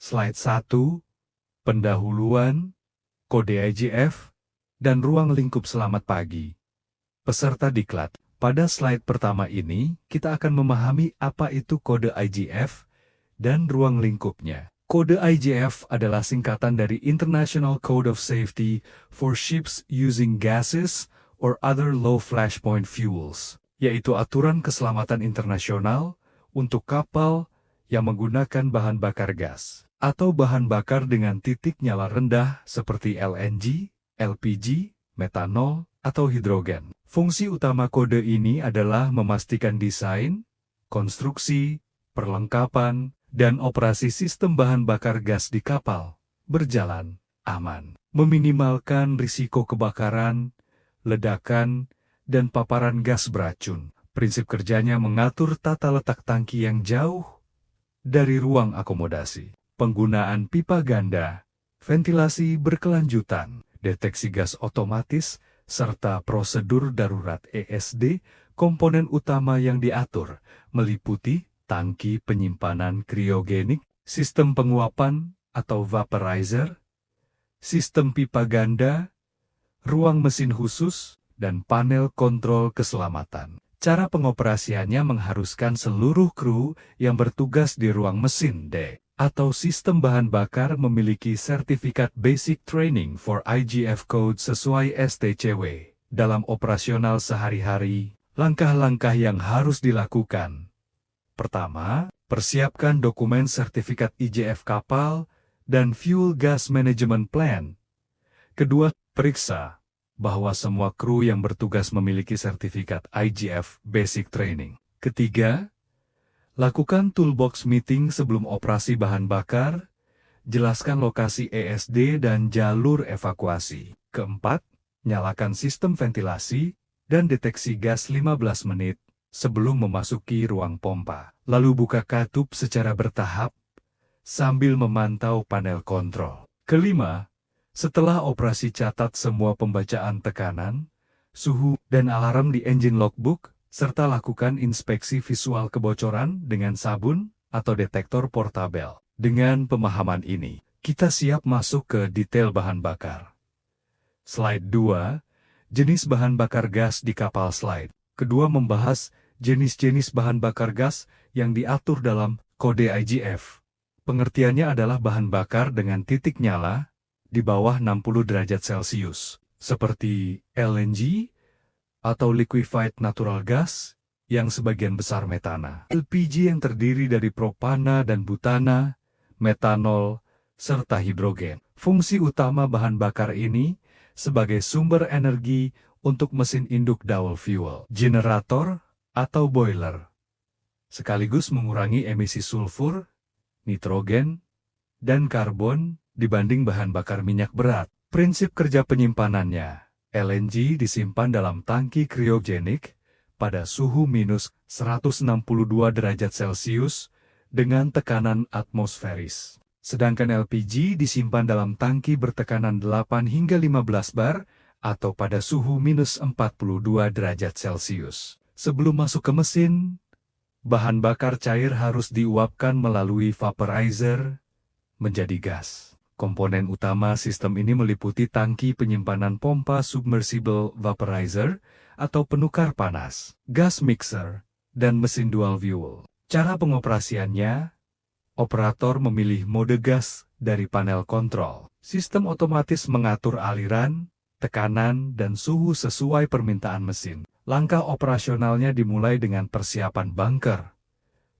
Slide 1, pendahuluan, kode IGF, dan ruang lingkup selamat pagi. Peserta diklat, pada slide pertama ini, kita akan memahami apa itu kode IGF dan ruang lingkupnya. Kode IGF adalah singkatan dari International Code of Safety for Ships Using Gases or Other Low Flashpoint Fuels, yaitu aturan keselamatan internasional untuk kapal yang menggunakan bahan bakar gas atau bahan bakar dengan titik nyala rendah seperti LNG, LPG, metanol, atau hidrogen. Fungsi utama kode ini adalah memastikan desain, konstruksi, perlengkapan, dan operasi sistem bahan bakar gas di kapal berjalan aman, meminimalkan risiko kebakaran, ledakan, dan paparan gas beracun. Prinsip kerjanya mengatur tata letak tangki yang jauh dari ruang akomodasi, penggunaan pipa ganda, ventilasi berkelanjutan, deteksi gas otomatis, serta prosedur darurat ESD. Komponen utama yang diatur meliputi tangki penyimpanan kriogenik, sistem penguapan atau vaporizer, sistem pipa ganda, ruang mesin khusus, dan panel kontrol keselamatan. Cara pengoperasiannya mengharuskan seluruh kru yang bertugas di ruang mesin D atau sistem bahan bakar memiliki sertifikat Basic Training for IGF Code sesuai STCW. Dalam operasional sehari-hari, langkah-langkah yang harus dilakukan. Pertama, persiapkan dokumen sertifikat IGF kapal dan Fuel Gas Management Plan. Kedua, periksa bahwa semua kru yang bertugas memiliki sertifikat IGF Basic Training. Ketiga, lakukan toolbox meeting sebelum operasi bahan bakar, jelaskan lokasi ESD dan jalur evakuasi. Keempat, nyalakan sistem ventilasi dan deteksi gas 15 menit sebelum memasuki ruang pompa. Lalu buka katup secara bertahap sambil memantau panel kontrol. Kelima, setelah operasi catat semua pembacaan tekanan, suhu, dan alarm di engine logbook, serta lakukan inspeksi visual kebocoran dengan sabun atau detektor portabel. Dengan pemahaman ini, kita siap masuk ke detail bahan bakar. Slide 2, jenis bahan bakar gas di kapal. Slide kedua membahas jenis-jenis bahan bakar gas yang diatur dalam kode IGF. Pengertiannya adalah bahan bakar dengan titik nyala di bawah 60 derajat Celcius, seperti LNG atau liquefied natural gas yang sebagian besar metana, LPG yang terdiri dari propana dan butana, metanol, serta hidrogen. Fungsi utama bahan bakar ini sebagai sumber energi untuk mesin induk dual fuel, generator, atau boiler, sekaligus mengurangi emisi sulfur, nitrogen, dan karbon dibanding bahan bakar minyak berat. Prinsip kerja penyimpanannya, LNG disimpan dalam tangki kriogenik pada suhu minus 162 derajat Celcius dengan tekanan atmosferis. Sedangkan LPG disimpan dalam tangki bertekanan 8 hingga 15 bar atau pada suhu minus 42 derajat Celcius. Sebelum masuk ke mesin, bahan bakar cair harus diuapkan melalui vaporizer menjadi gas. Komponen utama sistem ini meliputi tangki penyimpanan pompa submersible vaporizer atau penukar panas, gas mixer, dan mesin dual fuel. Cara pengoperasiannya, operator memilih mode gas dari panel kontrol. Sistem otomatis mengatur aliran, tekanan, dan suhu sesuai permintaan mesin. Langkah operasionalnya dimulai dengan persiapan bunker.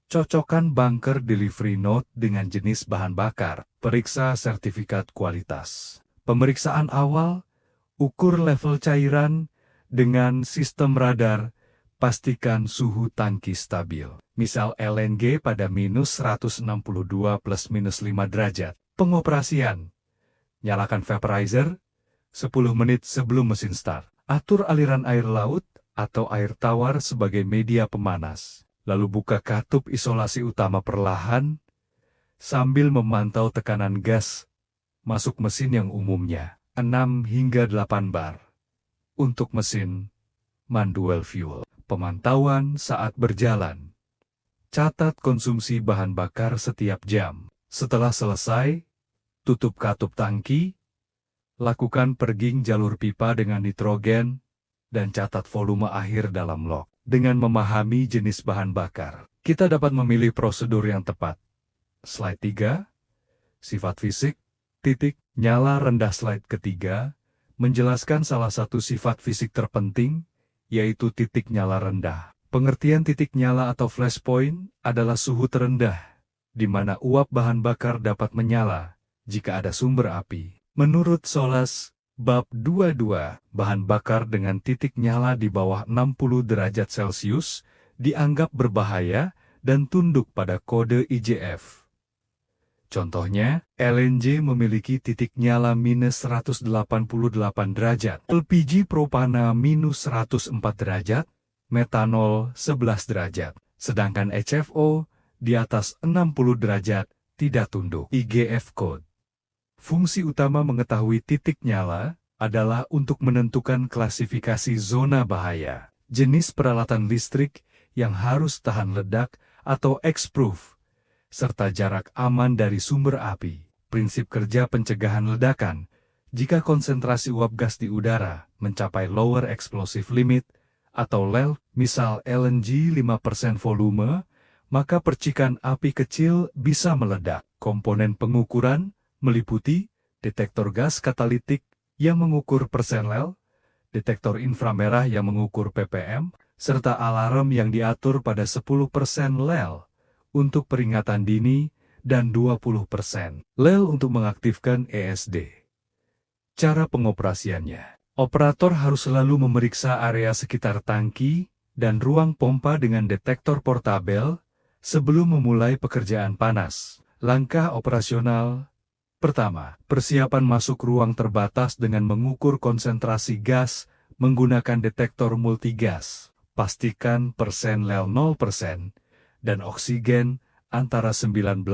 Cocokkan bunker delivery note dengan jenis bahan bakar. Periksa sertifikat kualitas. Pemeriksaan awal, ukur level cairan dengan sistem radar, pastikan suhu tangki stabil. Misal LNG pada minus 162 plus minus 5 derajat. Pengoperasian. Nyalakan vaporizer 10 menit sebelum mesin start. Atur aliran air laut atau air tawar sebagai media pemanas. Lalu buka katup isolasi utama perlahan, sambil memantau tekanan gas masuk mesin yang umumnya 6 hingga 8 bar. Untuk mesin manual fuel, pemantauan saat berjalan. Catat konsumsi bahan bakar setiap jam. Setelah selesai, tutup katup tangki, lakukan perging jalur pipa dengan nitrogen, dan catat volume akhir dalam log. Dengan memahami jenis bahan bakar, kita dapat memilih prosedur yang tepat. Slide 3, sifat fisik, titik, nyala rendah. Slide ketiga, menjelaskan salah satu sifat fisik terpenting, yaitu titik nyala rendah. Pengertian titik nyala atau flash point adalah suhu terendah, di mana uap bahan bakar dapat menyala jika ada sumber api. Menurut Solas, Bab 22, bahan bakar dengan titik nyala di bawah 60 derajat Celcius dianggap berbahaya dan tunduk pada kode IJF. Contohnya, LNG memiliki titik nyala minus 188 derajat, LPG propana minus 104 derajat, metanol 11 derajat, sedangkan HFO di atas 60 derajat tidak tunduk. IGF Code. Fungsi utama mengetahui titik nyala adalah untuk menentukan klasifikasi zona bahaya, jenis peralatan listrik yang harus tahan ledak atau X-proof, serta jarak aman dari sumber api. Prinsip kerja pencegahan ledakan, jika konsentrasi uap gas di udara mencapai lower explosive limit atau LEL, misal LNG 5% volume, maka percikan api kecil bisa meledak. Komponen pengukuran meliputi detektor gas katalitik yang mengukur persen LEL, detektor inframerah yang mengukur ppm, serta alarm yang diatur pada 10% LEL untuk peringatan dini dan 20% LEL untuk mengaktifkan ESD. Cara pengoperasiannya. Operator harus selalu memeriksa area sekitar tangki dan ruang pompa dengan detektor portabel sebelum memulai pekerjaan panas. Langkah operasional. Pertama, persiapan masuk ruang terbatas dengan mengukur konsentrasi gas menggunakan detektor multigas. Pastikan persen LEL 0% dan oksigen antara 19,5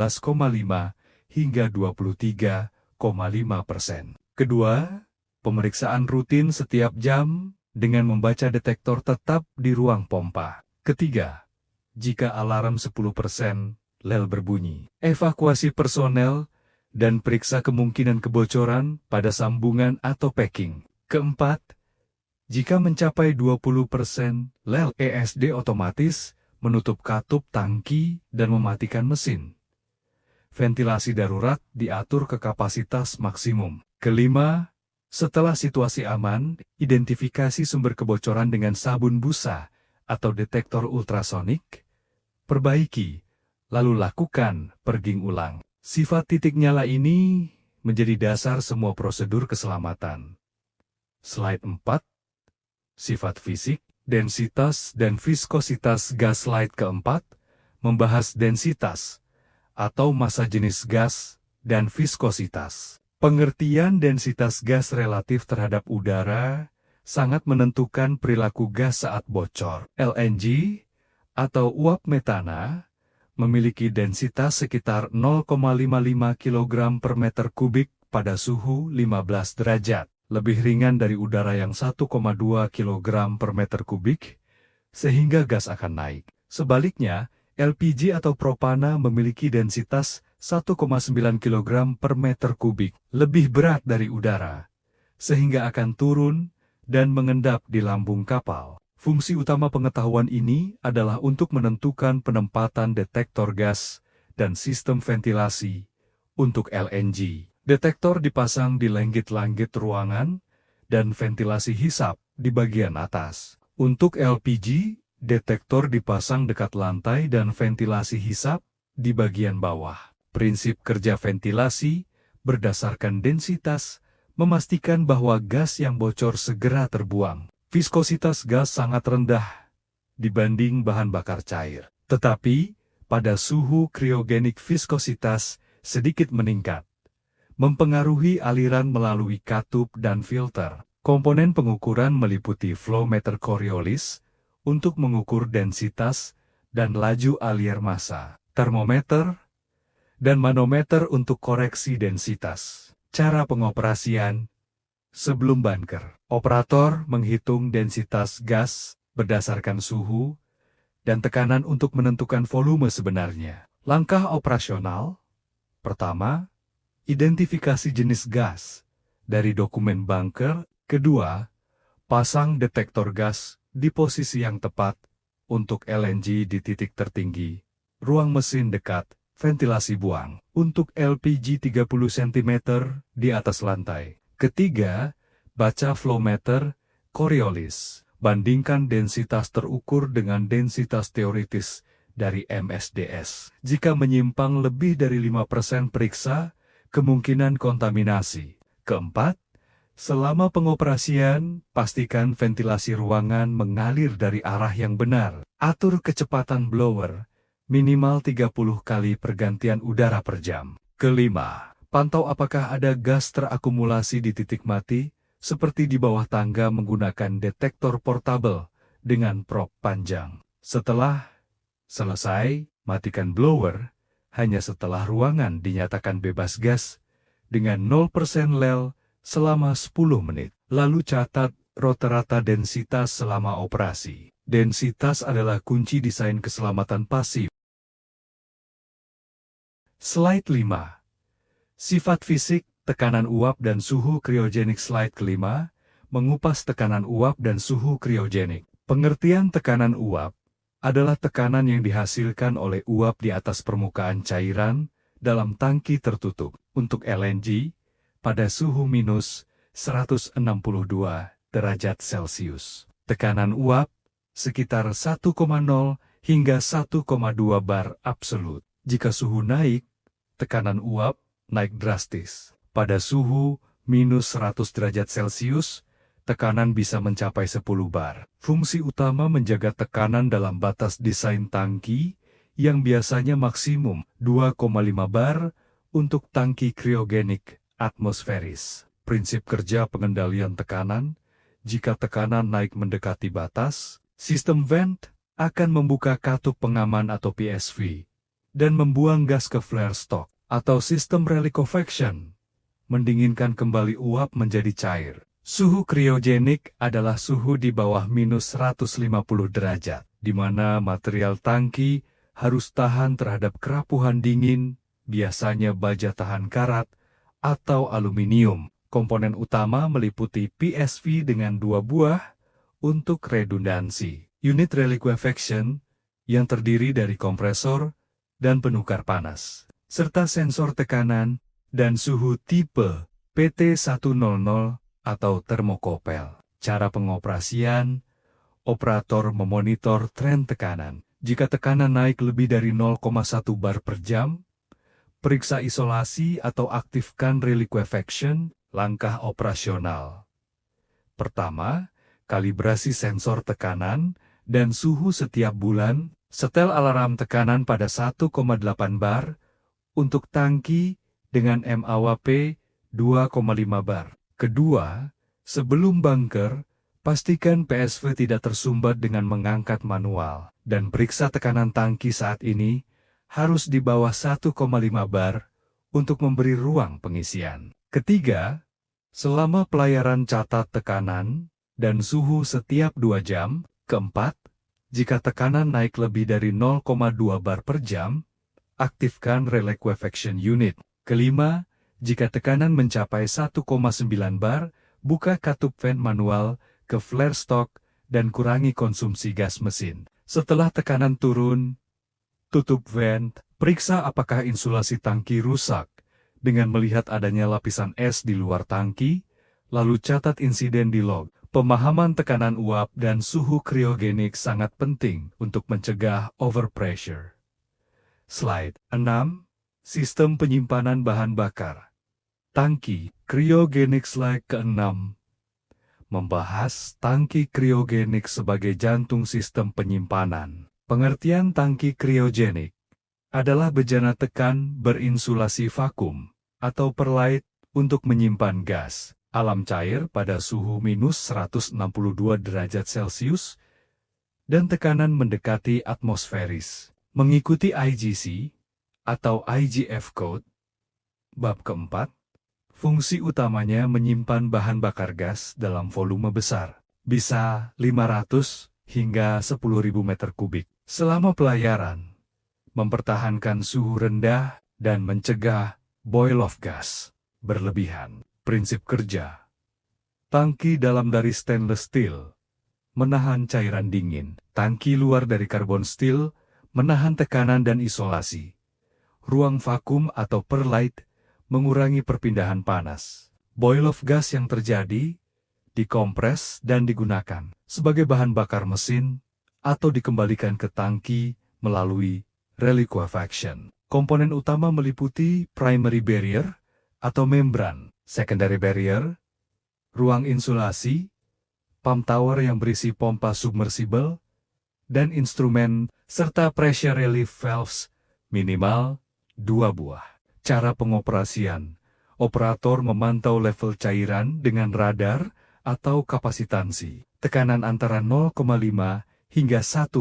hingga 23,5%. Kedua, pemeriksaan rutin setiap jam dengan membaca detektor tetap di ruang pompa. Ketiga, jika alarm 10% LEL berbunyi, evakuasi personel dan periksa kemungkinan kebocoran pada sambungan atau packing. Keempat, jika mencapai 20% LEL, ESD otomatis menutup katup tangki dan mematikan mesin. Ventilasi darurat diatur ke kapasitas maksimum. Kelima, setelah situasi aman, identifikasi sumber kebocoran dengan sabun busa atau detektor ultrasonik, perbaiki, lalu lakukan perging ulang. Sifat titik nyala ini menjadi dasar semua prosedur keselamatan. Slide 4. Sifat fisik, densitas dan viskositas gas. Slide keempat membahas densitas atau massa jenis gas dan viskositas. Pengertian densitas gas relatif terhadap udara sangat menentukan perilaku gas saat bocor. LNG atau uap metana memiliki densitas sekitar 0,55 kg per meter kubik pada suhu 15 derajat, lebih ringan dari udara yang 1,2 kg per meter kubik, sehingga gas akan naik. Sebaliknya, LPG atau propana memiliki densitas 1,9 kg per meter kubik, lebih berat dari udara, sehingga akan turun dan mengendap di lambung kapal. Fungsi utama pengetahuan ini adalah untuk menentukan penempatan detektor gas dan sistem ventilasi untuk LNG. Detektor dipasang di langit-langit ruangan dan ventilasi hisap di bagian atas. Untuk LPG, detektor dipasang dekat lantai dan ventilasi hisap di bagian bawah. Prinsip kerja ventilasi berdasarkan densitas memastikan bahwa gas yang bocor segera terbuang. Viskositas gas sangat rendah dibanding bahan bakar cair, tetapi pada suhu kriogenik viskositas sedikit meningkat, mempengaruhi aliran melalui katup dan filter. Komponen pengukuran meliputi flowmeter Coriolis untuk mengukur densitas dan laju alir massa, termometer, dan manometer untuk koreksi densitas. Cara pengoperasian. Sebelum bunker, operator menghitung densitas gas berdasarkan suhu dan tekanan untuk menentukan volume sebenarnya. Langkah operasional. Pertama, identifikasi jenis gas dari dokumen bunker. Kedua, pasang detektor gas di posisi yang tepat untuk LNG di titik tertinggi, ruang mesin dekat, ventilasi buang. Untuk LPG 30 cm di atas lantai. Ketiga, baca flow meter, Coriolis. Bandingkan densitas terukur dengan densitas teoritis dari MSDS. Jika menyimpang lebih dari 5%, periksa kemungkinan kontaminasi. Keempat, selama pengoperasian, pastikan ventilasi ruangan mengalir dari arah yang benar. Atur kecepatan blower minimal 30 kali pergantian udara per jam. Kelima, pantau apakah ada gas terakumulasi di titik mati, seperti di bawah tangga menggunakan detektor portable dengan prop panjang. Setelah selesai, matikan blower hanya setelah ruangan dinyatakan bebas gas dengan 0% lel selama 10 menit. Lalu catat rata-rata densitas selama operasi. Densitas adalah kunci desain keselamatan pasif. Slide 5. Sifat fisik, tekanan uap dan suhu kriogenik. Slide kelima, mengupas tekanan uap dan suhu kriogenik. Pengertian tekanan uap adalah tekanan yang dihasilkan oleh uap di atas permukaan cairan dalam tangki tertutup. Untuk LNG, pada suhu minus 162 derajat Celcius. Tekanan uap sekitar 1,0 hingga 1,2 bar absolut. Jika suhu naik, tekanan uap naik drastis. Pada suhu minus 100 derajat Celcius, tekanan bisa mencapai 10 bar. Fungsi utama menjaga tekanan dalam batas desain tangki, yang biasanya maksimum 2,5 bar untuk tangki kriogenik atmosferis. Prinsip kerja pengendalian tekanan, jika tekanan naik mendekati batas, sistem vent akan membuka katup pengaman atau PSV, dan membuang gas ke flare stock, atau sistem reliquefaction, mendinginkan kembali uap menjadi cair. Suhu kriogenik adalah suhu di bawah minus 150 derajat, di mana material tangki harus tahan terhadap kerapuhan dingin, biasanya baja tahan karat, atau aluminium. Komponen utama meliputi PSV dengan 2 buah untuk redundansi. Unit reliquefaction yang terdiri dari kompresor dan penukar panas, serta sensor tekanan dan suhu tipe PT100 atau termokopel. Cara pengoperasian, operator memonitor tren tekanan. Jika tekanan naik lebih dari 0,1 bar per jam, periksa isolasi atau aktifkan reliquefaction. Langkah operasional. Pertama, kalibrasi sensor tekanan dan suhu setiap bulan. Setel alarm tekanan pada 1,8 bar untuk tangki dengan MAWP 2,5 bar. Kedua, sebelum bunker, pastikan PSV tidak tersumbat dengan mengangkat manual, dan periksa tekanan tangki saat ini harus di bawah 1,5 bar untuk memberi ruang pengisian. Ketiga, selama pelayaran catat tekanan dan suhu setiap 2 jam. Keempat, jika tekanan naik lebih dari 0,2 bar per jam, aktifkan reliquefaction unit. Kelima, jika tekanan mencapai 1,9 bar, buka katup vent manual ke flare stock dan kurangi konsumsi gas mesin. Setelah tekanan turun, tutup vent, periksa apakah insulasi tangki rusak dengan melihat adanya lapisan es di luar tangki, lalu catat insiden di log. Pemahaman tekanan uap dan suhu kriogenik sangat penting untuk mencegah overpressure. Slide 6. Sistem penyimpanan bahan bakar. Tangki kriogenik. Slide ke-6. Membahas tangki kriogenik sebagai jantung sistem penyimpanan. Pengertian tangki kriogenik adalah bejana tekan berinsulasi vakum atau perlite untuk menyimpan gas alam cair pada suhu minus 162 derajat Celcius dan tekanan mendekati atmosferis. Mengikuti IGC atau IGF code, bab keempat, fungsi utamanya menyimpan bahan bakar gas dalam volume besar, bisa 500 hingga 10.000 meter kubik. Selama pelayaran, mempertahankan suhu rendah dan mencegah boil of gas berlebihan. Prinsip kerja. Tangki dalam dari stainless steel menahan cairan dingin. Tangki luar dari karbon steel menahan tekanan dan isolasi. Ruang vakum atau perlite mengurangi perpindahan panas. Boil of gas yang terjadi dikompres dan digunakan sebagai bahan bakar mesin atau dikembalikan ke tangki melalui reliquefaction. Komponen utama meliputi primary barrier atau membran, secondary barrier, ruang insulasi, pump tower yang berisi pompa submersible, dan instrumen, serta pressure relief valves minimal 2 buah. Cara pengoperasian. Operator memantau level cairan dengan radar atau kapasitansi, tekanan antara 0,5 hingga 1,5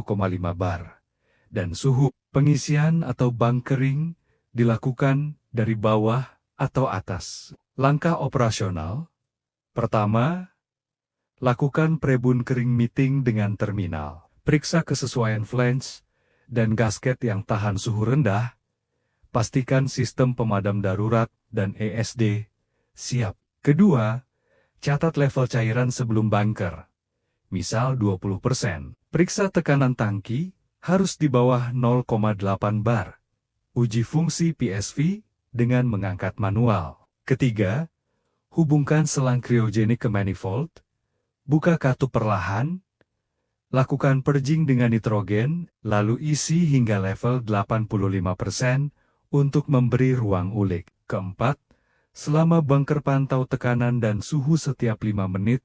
bar, dan suhu. Pengisian atau bunkering dilakukan dari bawah atau atas. Langkah operasional. Pertama, lakukan pre-bunkering meeting dengan terminal. Periksa kesesuaian flange dan gasket yang tahan suhu rendah. Pastikan sistem pemadam darurat dan ESD siap. Kedua, catat level cairan sebelum bunker. Misal 20%. Periksa tekanan tangki harus di bawah 0,8 bar. Uji fungsi PSV dengan mengangkat manual. Ketiga, hubungkan selang kriogenik ke manifold. Buka katup perlahan. Lakukan purging dengan nitrogen, lalu isi hingga level 85% untuk memberi ruang ulik. Keempat, selama bunker pantau tekanan dan suhu setiap 5 menit,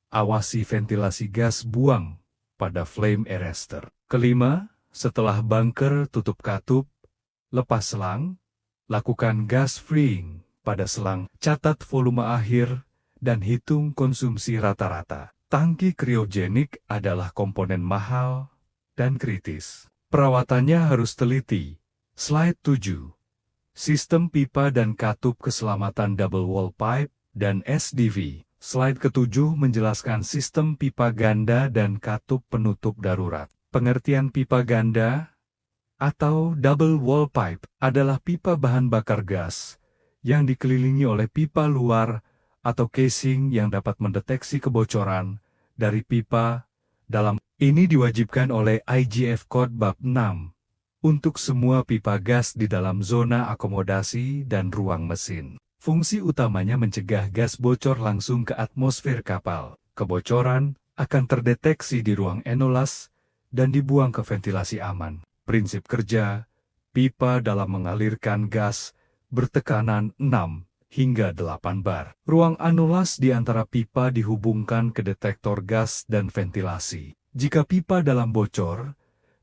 awasi ventilasi gas buang pada flame arrestor. Kelima, setelah bunker tutup katup, lepas selang, lakukan gas freeing pada selang, catat volume akhir, dan hitung konsumsi rata-rata. Tangki kriogenik adalah komponen mahal dan kritis. Perawatannya harus teliti. Slide 7. Sistem pipa dan katup keselamatan double wall pipe dan SDV. Slide ke-7 menjelaskan sistem pipa ganda dan katup penutup darurat. Pengertian pipa ganda atau double wall pipe adalah pipa bahan bakar gas yang dikelilingi oleh pipa luar atau casing yang dapat mendeteksi kebocoran dari pipa dalam. Ini diwajibkan oleh IGF Code Bab 6 untuk semua pipa gas di dalam zona akomodasi dan ruang mesin. Fungsi utamanya mencegah gas bocor langsung ke atmosfer kapal. Kebocoran akan terdeteksi di ruang enolas dan dibuang ke ventilasi aman. Prinsip kerja, pipa dalam mengalirkan gas bertekanan 6 hingga 8 bar. Ruang anulas di antara pipa dihubungkan ke detektor gas dan ventilasi. Jika pipa dalam bocor,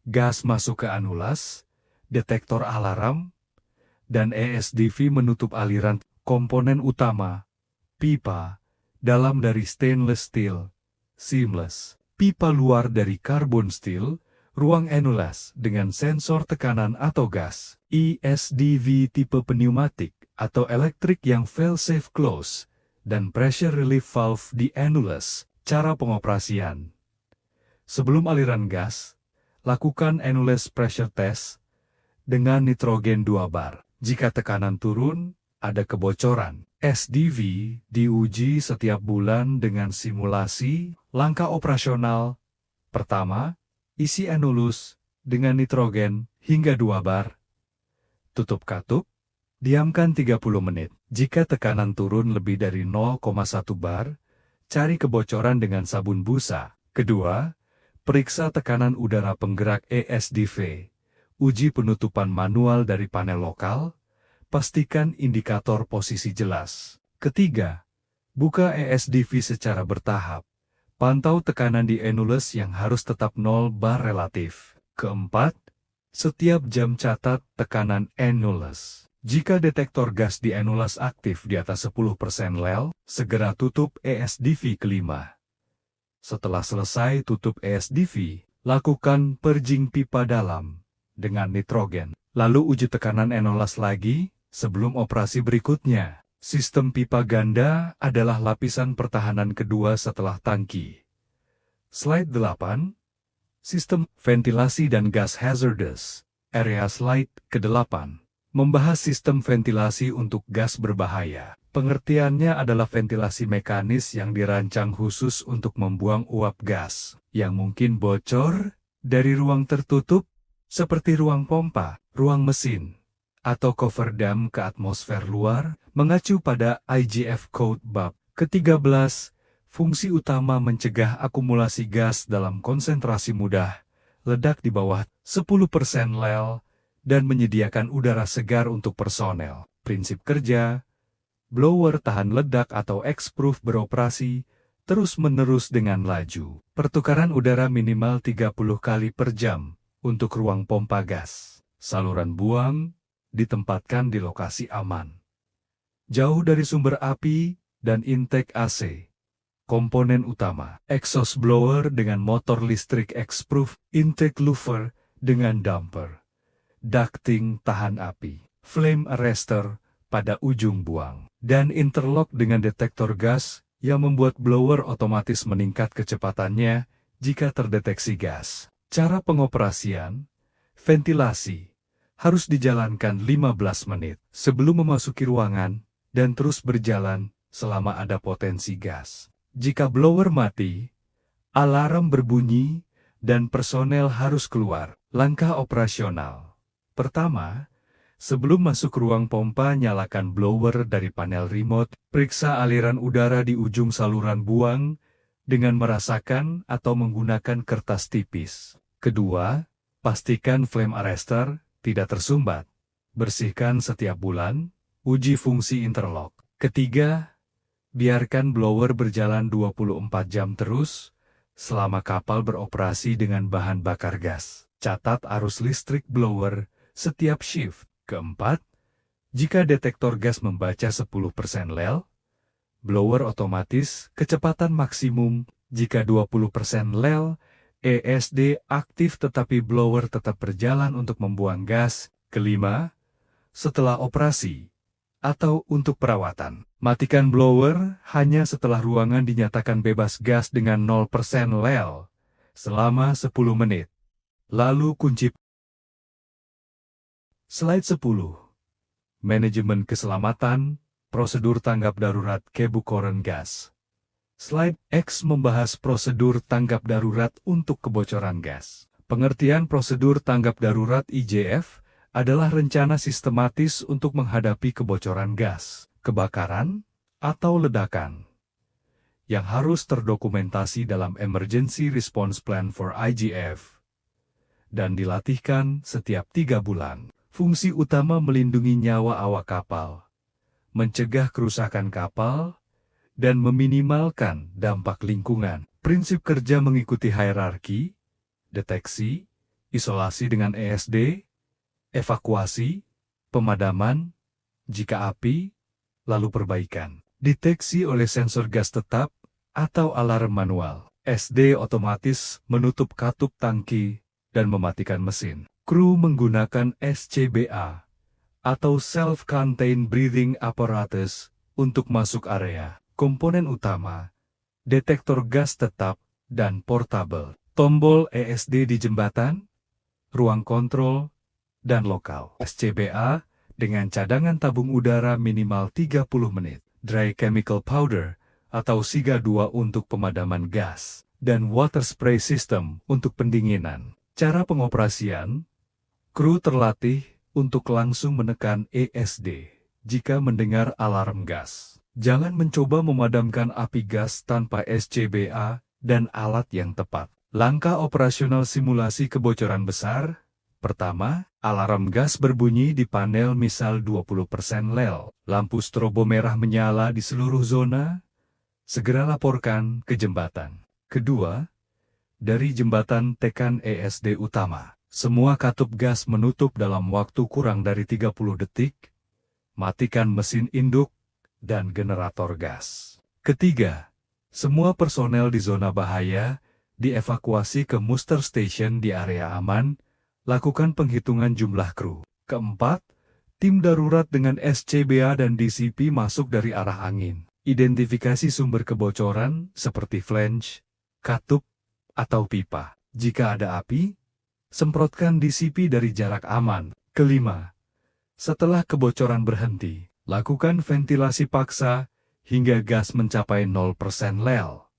gas masuk ke anulas, detektor alarm, dan ESDV menutup aliran. Komponen utama, pipa, dalam dari stainless steel, seamless. Pipa luar dari carbon steel, ruang enulas dengan sensor tekanan atau gas. ESDV tipe pneumatik atau elektrik yang fail-safe close, dan pressure relief valve di enulas. Cara pengoperasian. Sebelum aliran gas, lakukan enulas pressure test dengan nitrogen 2 bar. Jika tekanan turun, ada kebocoran. SDV diuji setiap bulan dengan simulasi. Langkah operasional. Pertama, isi anulus dengan nitrogen hingga 2 bar. Tutup katup, diamkan 30 menit. Jika tekanan turun lebih dari 0,1 bar, cari kebocoran dengan sabun busa. Kedua, periksa tekanan udara penggerak ESDV. Uji penutupan manual dari panel lokal. Pastikan indikator posisi jelas. Ketiga, buka ESDV secara bertahap. Pantau tekanan di enulas yang harus tetap 0 bar relatif. Keempat, setiap jam catat tekanan enulas. Jika detektor gas di enulas aktif di atas 10% lel, segera tutup ESDV kelima. Setelah selesai tutup ESDV, lakukan purging pipa dalam dengan nitrogen. Lalu uji tekanan enulas lagi. Sebelum operasi berikutnya, sistem pipa ganda adalah lapisan pertahanan kedua setelah tangki. Slide 8. Sistem ventilasi dan gas hazardous area. Slide ke-8. Membahas sistem ventilasi untuk gas berbahaya. Pengertiannya adalah ventilasi mekanis yang dirancang khusus untuk membuang uap gas yang mungkin bocor dari ruang tertutup, seperti ruang pompa, ruang mesin, atau cover dam ke atmosfer luar. Mengacu pada IGF Code bab ke-13, fungsi utama mencegah akumulasi gas dalam konsentrasi mudah, ledak di bawah 10% lel, dan menyediakan udara segar untuk personel. Prinsip kerja, blower tahan ledak atau X-proof beroperasi terus-menerus dengan laju. Pertukaran udara minimal 30 kali per jam untuk ruang pompa gas. Saluran buang ditempatkan di lokasi aman, jauh dari sumber api dan intake AC. Komponen utama, exhaust blower dengan motor listrik X-proof, intake louver dengan damper, ducting tahan api, flame arrestor pada ujung buang, dan interlock dengan detektor gas yang membuat blower otomatis meningkat kecepatannya jika terdeteksi gas. Cara pengoperasian, ventilasi harus dijalankan 15 menit sebelum memasuki ruangan dan terus berjalan selama ada potensi gas. Jika blower mati, alarm berbunyi dan personel harus keluar. Langkah operasional. Pertama, sebelum masuk ruang pompa, nyalakan blower dari panel remote. Periksa aliran udara di ujung saluran buang dengan merasakan atau menggunakan kertas tipis. Kedua, pastikan flame arrestor tidak tersumbat. Bersihkan setiap bulan. Uji fungsi interlock. Ketiga, biarkan blower berjalan 24 jam terus selama kapal beroperasi dengan bahan bakar gas. Catat arus listrik blower setiap shift. Keempat, jika detektor gas membaca 10% lel, blower otomatis kecepatan maksimum. Jika 20% lel, ESD aktif tetapi blower tetap berjalan untuk membuang gas. Kelima, setelah operasi atau untuk perawatan, matikan blower hanya setelah ruangan dinyatakan bebas gas dengan 0% lel selama 10 menit. Lalu kunci. Slide 10. Manajemen keselamatan, prosedur tanggap darurat kebocoran gas. Slide X membahas prosedur tanggap darurat untuk kebocoran gas. Pengertian prosedur tanggap darurat IJF adalah rencana sistematis untuk menghadapi kebocoran gas, kebakaran, atau ledakan yang harus terdokumentasi dalam Emergency Response Plan for IGF dan dilatihkan setiap 3 bulan. Fungsi utama melindungi nyawa awak kapal, mencegah kerusakan kapal, dan meminimalkan dampak lingkungan. Prinsip kerja mengikuti hierarki, deteksi, isolasi dengan ESD, evakuasi, pemadaman, jika api, lalu perbaikan. Deteksi oleh sensor gas tetap atau alarm manual. SD otomatis menutup katup tangki dan mematikan mesin. Kru menggunakan SCBA atau Self-Contained Breathing Apparatus untuk masuk area. Komponen utama, detektor gas tetap dan portable. Tombol ESD di jembatan, ruang kontrol, dan lokal. SCBA dengan cadangan tabung udara minimal 30 menit. Dry Chemical Powder atau SIGA 2 untuk pemadaman gas. Dan Water Spray System untuk pendinginan. Cara pengoperasian, kru terlatih untuk langsung menekan ESD jika mendengar alarm gas. Jangan mencoba memadamkan api gas tanpa SCBA dan alat yang tepat. Langkah operasional simulasi kebocoran besar. Pertama, alarm gas berbunyi di panel misal 20% lel. Lampu strobo merah menyala di seluruh zona. Segera laporkan ke jembatan. Kedua, dari jembatan tekan ESD utama. Semua katup gas menutup dalam waktu kurang dari 30 detik. Matikan mesin induk dan generator gas. Ketiga, semua personel di zona bahaya dievakuasi ke muster station di area aman. Lakukan penghitungan jumlah kru. Keempat, tim darurat dengan SCBA dan DCP masuk dari arah angin. Identifikasi sumber kebocoran seperti flange, katup, atau pipa. Jika ada api, semprotkan DCP dari jarak aman. Kelima, Setelah kebocoran berhenti, lakukan ventilasi paksa hingga gas mencapai 0% lel.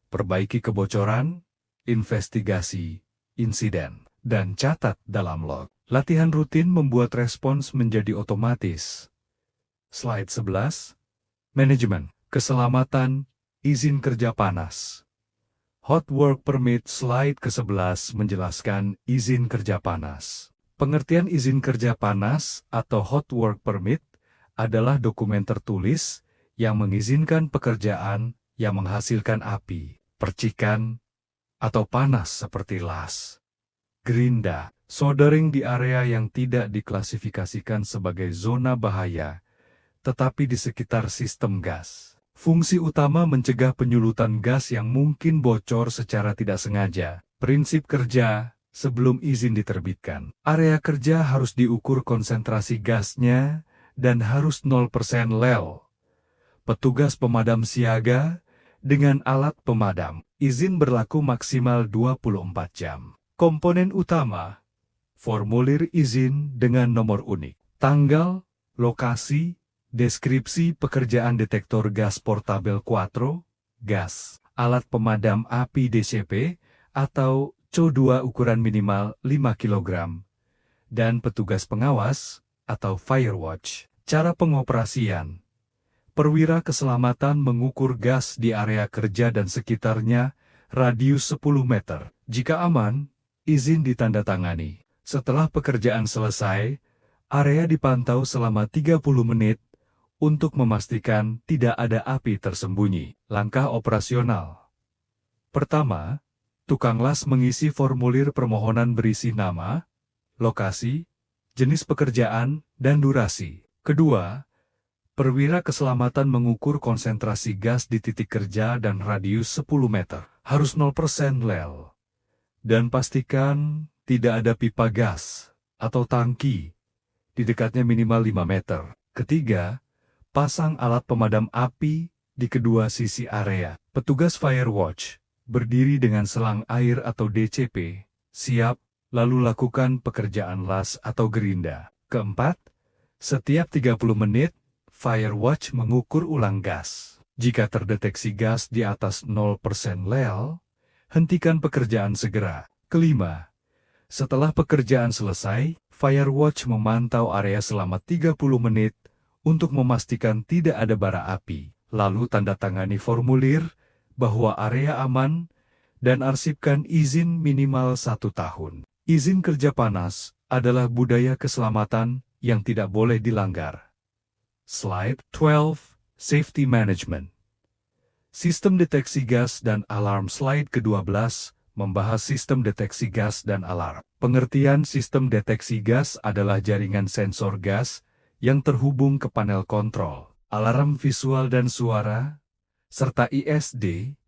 Perbaiki kebocoran, investigasi insiden, dan catat dalam log. Latihan rutin membuat respons menjadi otomatis. Slide 11. Manajemen, keselamatan, izin kerja panas. Hot Work Permit slide ke-11 menjelaskan izin kerja panas. Pengertian izin kerja panas atau Hot Work Permit adalah dokumen tertulis yang mengizinkan pekerjaan yang menghasilkan api, percikan, atau panas seperti las, gerinda, soldering di area yang tidak diklasifikasikan sebagai zona bahaya, tetapi di sekitar sistem gas. Fungsi utama mencegah penyulutan gas yang mungkin bocor secara tidak sengaja. Prinsip kerja sebelum izin diterbitkan. Area kerja harus diukur konsentrasi gasnya dan harus 0% lel. Petugas pemadam siaga dengan alat pemadam. Izin berlaku maksimal 24 jam. Komponen utama, formulir izin dengan nomor unik, tanggal, lokasi, deskripsi pekerjaan detektor gas portabel Quattro, gas, alat pemadam api DCP, atau CO2 ukuran minimal 5 kg, dan petugas pengawas, atau Firewatch. Cara pengoperasian. Perwira keselamatan mengukur gas di area kerja dan sekitarnya, radius 10 meter. Jika aman, izin ditandatangani. Setelah pekerjaan selesai, area dipantau selama 30 menit untuk memastikan tidak ada api tersembunyi. Langkah operasional. Pertama, tukang las mengisi formulir permohonan berisi nama, lokasi, jenis pekerjaan, dan durasi. Kedua, perwira keselamatan mengukur konsentrasi gas di titik kerja dan radius 10 meter. Harus 0% lel. Dan pastikan tidak ada pipa gas atau tangki di dekatnya minimal 5 meter. Ketiga, pasang alat pemadam api di kedua sisi area. Petugas Firewatch berdiri dengan selang air atau DCP, siap, lalu lakukan pekerjaan las atau gerinda. Keempat, setiap 30 menit, Firewatch mengukur ulang gas. Jika terdeteksi gas di atas 0% lel, hentikan pekerjaan segera. Kelima, setelah pekerjaan selesai, Firewatch memantau area selama 30 menit untuk memastikan tidak ada bara api. Lalu tanda tangani formulir bahwa area aman dan arsipkan izin minimal 1 tahun. Izin kerja panas adalah budaya keselamatan yang tidak boleh dilanggar. Slide 12. Safety Management. Sistem deteksi gas dan alarm. Slide ke-12 membahas sistem deteksi gas dan alarm. Pengertian sistem deteksi gas adalah jaringan sensor gas yang terhubung ke panel kontrol, alarm visual dan suara, serta ISD,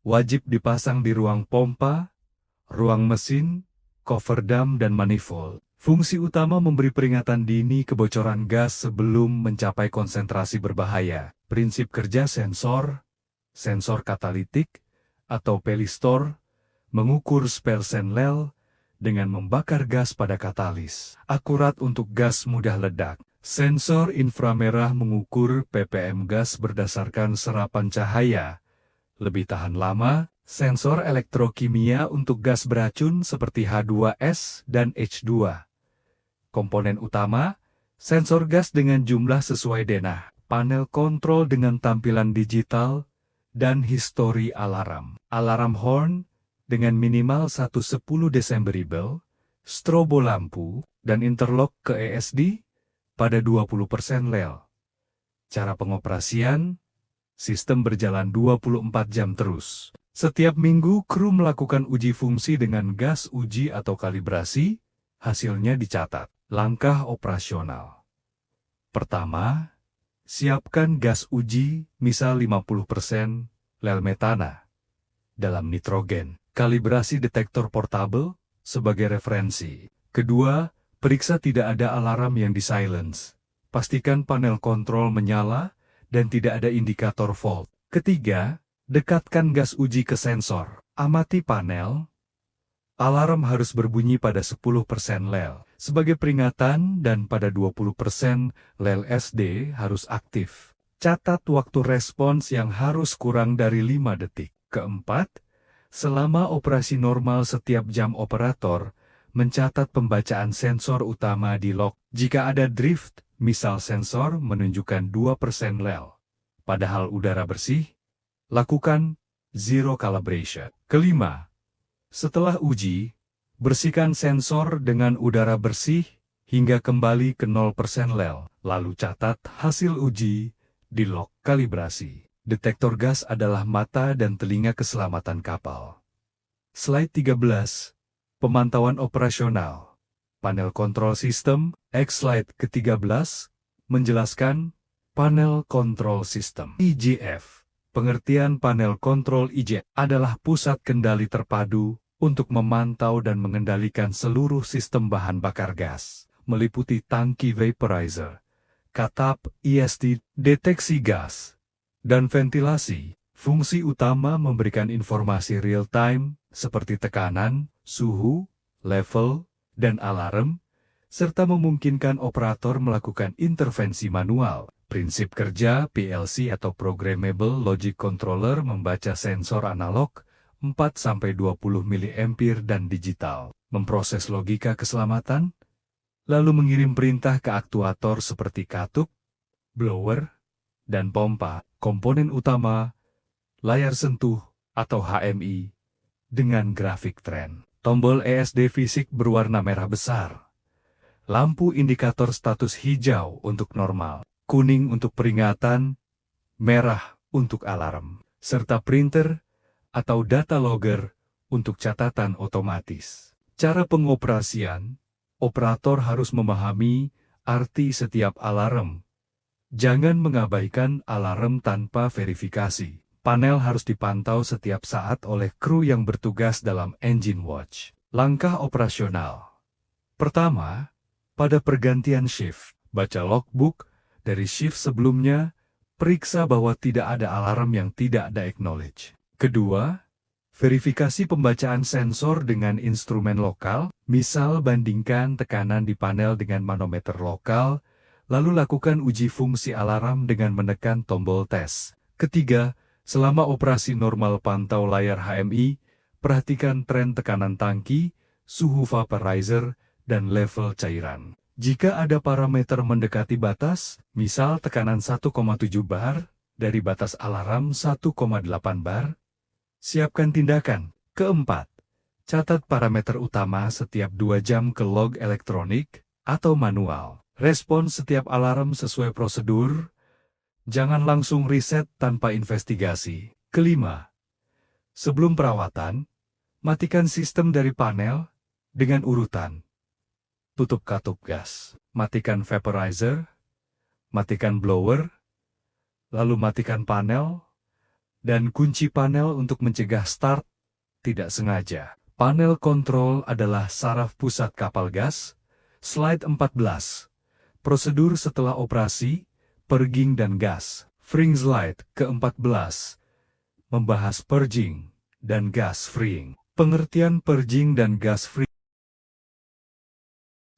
wajib dipasang di ruang pompa, ruang mesin, cover dam dan manifold. Fungsi utama memberi peringatan dini kebocoran gas sebelum mencapai konsentrasi berbahaya. Prinsip kerja sensor, sensor katalitik, atau pelistor, mengukur spersen lel dengan membakar gas pada katalis. Akurat untuk gas mudah ledak. Sensor inframerah mengukur ppm gas berdasarkan serapan cahaya. Lebih tahan lama. Sensor elektrokimia untuk gas beracun seperti H2S dan H2. Komponen utama, sensor gas dengan jumlah sesuai denah, panel kontrol dengan tampilan digital, dan histori alarm. Alarm horn dengan minimal 1/10 decibel, strobo lampu, dan interlock ke ESD pada 20% lel. Cara pengoperasian, sistem berjalan 24 jam terus. Setiap minggu kru melakukan uji fungsi dengan gas uji atau kalibrasi, hasilnya dicatat. Langkah operasional. Pertama, siapkan gas uji, misal 50% lel metana, dalam nitrogen. Kalibrasi detektor portabel sebagai referensi. Kedua, periksa tidak ada alarm yang di-silence. Pastikan panel kontrol menyala dan tidak ada indikator fault. Ketiga, dekatkan gas uji ke sensor. Amati panel, Alarm harus berbunyi pada 10% lel sebagai peringatan dan pada 20% lel SD harus aktif. Catat waktu respons yang harus kurang dari 5 detik. Keempat, selama operasi normal setiap jam operator, mencatat pembacaan sensor utama di log. Jika ada drift, misal sensor menunjukkan 2% lel, padahal udara bersih, lakukan zero calibration. Kelima, setelah uji, bersihkan sensor dengan udara bersih hingga kembali ke 0% lel. Lalu catat hasil uji di log kalibrasi. Detektor gas adalah mata dan telinga keselamatan kapal. Slide 13. Pemantauan operasional. Panel kontrol sistem, slide ke-13, menjelaskan panel kontrol sistem. IGF. Pengertian panel kontrol IGF adalah pusat kendali terpadu untuk memantau dan mengendalikan seluruh sistem bahan bakar gas, meliputi tangki vaporizer, katap, ESD, deteksi gas, dan ventilasi. Fungsi utama memberikan informasi real-time seperti tekanan, suhu, level, dan alarm, serta memungkinkan operator melakukan intervensi manual. Prinsip kerja PLC atau Programmable Logic Controller membaca sensor analog 4-20 mA dan digital, memproses logika keselamatan, lalu mengirim perintah ke aktuator seperti katup, blower, dan pompa. Komponen utama, layar sentuh atau HMI, dengan grafik tren. Tombol ESD fisik berwarna merah besar. Lampu indikator status hijau untuk normal, kuning untuk peringatan, merah untuk alarm, serta printer atau data logger untuk catatan otomatis. Cara pengoperasian, operator harus memahami arti setiap alarm. Jangan mengabaikan alarm tanpa verifikasi. Panel harus dipantau setiap saat oleh kru yang bertugas dalam engine watch. Langkah operasional. Pertama, pada pergantian shift, baca logbook dari shift sebelumnya, periksa bahwa tidak ada alarm yang tidak ada acknowledge. Kedua, verifikasi pembacaan sensor dengan instrumen lokal, misal bandingkan tekanan di panel dengan manometer lokal, lalu lakukan uji fungsi alarm dengan menekan tombol tes. Ketiga, selama operasi normal pantau layar HMI, perhatikan tren tekanan tangki, suhu vaporizer, dan level cairan. Jika ada parameter mendekati batas, misal tekanan 1,7 bar, dari batas alarm 1,8 bar, siapkan tindakan. Keempat, catat parameter utama setiap 2 jam ke log elektronik atau manual. Respons setiap alarm sesuai prosedur, jangan langsung reset tanpa investigasi. Kelima, sebelum perawatan, matikan sistem dari panel dengan urutan. Tutup katup gas, matikan vaporizer, matikan blower, lalu matikan panel, dan kunci panel untuk mencegah start tidak sengaja. Panel kontrol adalah saraf pusat kapal gas. Slide 14. Prosedur setelah operasi, purging dan gas. Freeing slide ke-14. Membahas purging dan gas freeing. Pengertian purging dan gas freeing.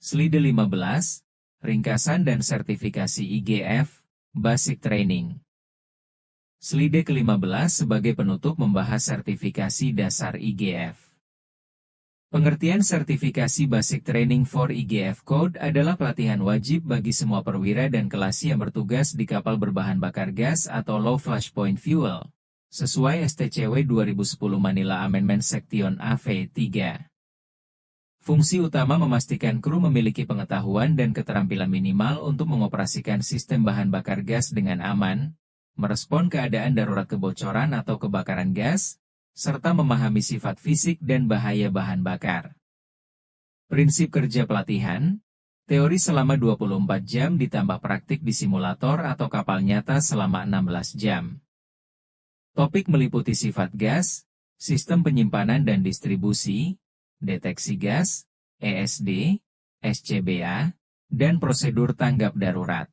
Slide 15, ringkasan dan sertifikasi IGF, Basic Training. Slide ke-15 sebagai penutup membahas sertifikasi dasar IGF. Pengertian sertifikasi Basic Training for IGF Code adalah pelatihan wajib bagi semua perwira dan kelas yang bertugas di kapal berbahan bakar gas atau Low Flashpoint Fuel, sesuai STCW 2010 Manila Amendment Section AV3. Fungsi utama memastikan kru memiliki pengetahuan dan keterampilan minimal untuk mengoperasikan sistem bahan bakar gas dengan aman, merespon keadaan darurat kebocoran atau kebakaran gas, serta memahami sifat fisik dan bahaya bahan bakar. Prinsip kerja pelatihan, teori selama 24 jam ditambah praktik di simulator atau kapal nyata selama 16 jam. Topik meliputi sifat gas, sistem penyimpanan dan distribusi, deteksi gas, ESD, SCBA, dan prosedur tanggap darurat.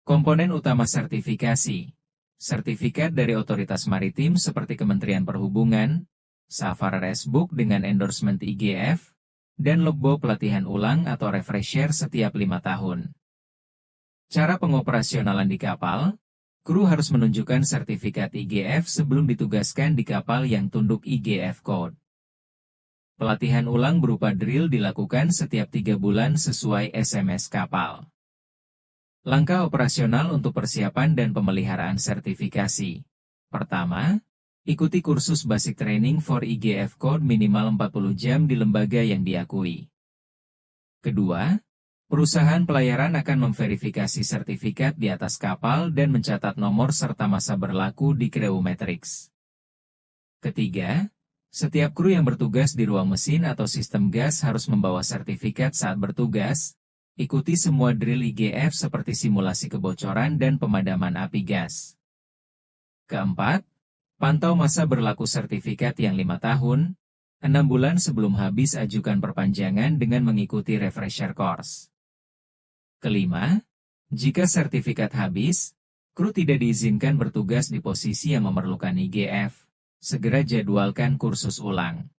Komponen utama sertifikasi. Sertifikat dari otoritas maritim seperti Kementerian Perhubungan, Safari Racebook dengan endorsement IGF, dan logbook pelatihan ulang atau refresher setiap 5 tahun. Cara pengoperasionalan di kapal, kru harus menunjukkan sertifikat IGF sebelum ditugaskan di kapal yang tunduk IGF Code. Pelatihan ulang berupa drill dilakukan setiap 3 bulan sesuai SMS kapal. Langkah operasional untuk persiapan dan pemeliharaan sertifikasi. Pertama, ikuti kursus Basic Training for IGF Code minimal 40 jam di lembaga yang diakui. Kedua, perusahaan pelayaran akan memverifikasi sertifikat di atas kapal dan mencatat nomor serta masa berlaku di Crewmetrics. Ketiga, setiap kru yang bertugas di ruang mesin atau sistem gas harus membawa sertifikat saat bertugas. Ikuti semua drill IGF seperti simulasi kebocoran dan pemadaman api gas. Keempat, pantau masa berlaku sertifikat yang 5 tahun, 6 bulan sebelum habis ajukan perpanjangan dengan mengikuti refresher course. Kelima, jika sertifikat habis, kru tidak diizinkan bertugas di posisi yang memerlukan IGF. Segera jadwalkan kursus ulang.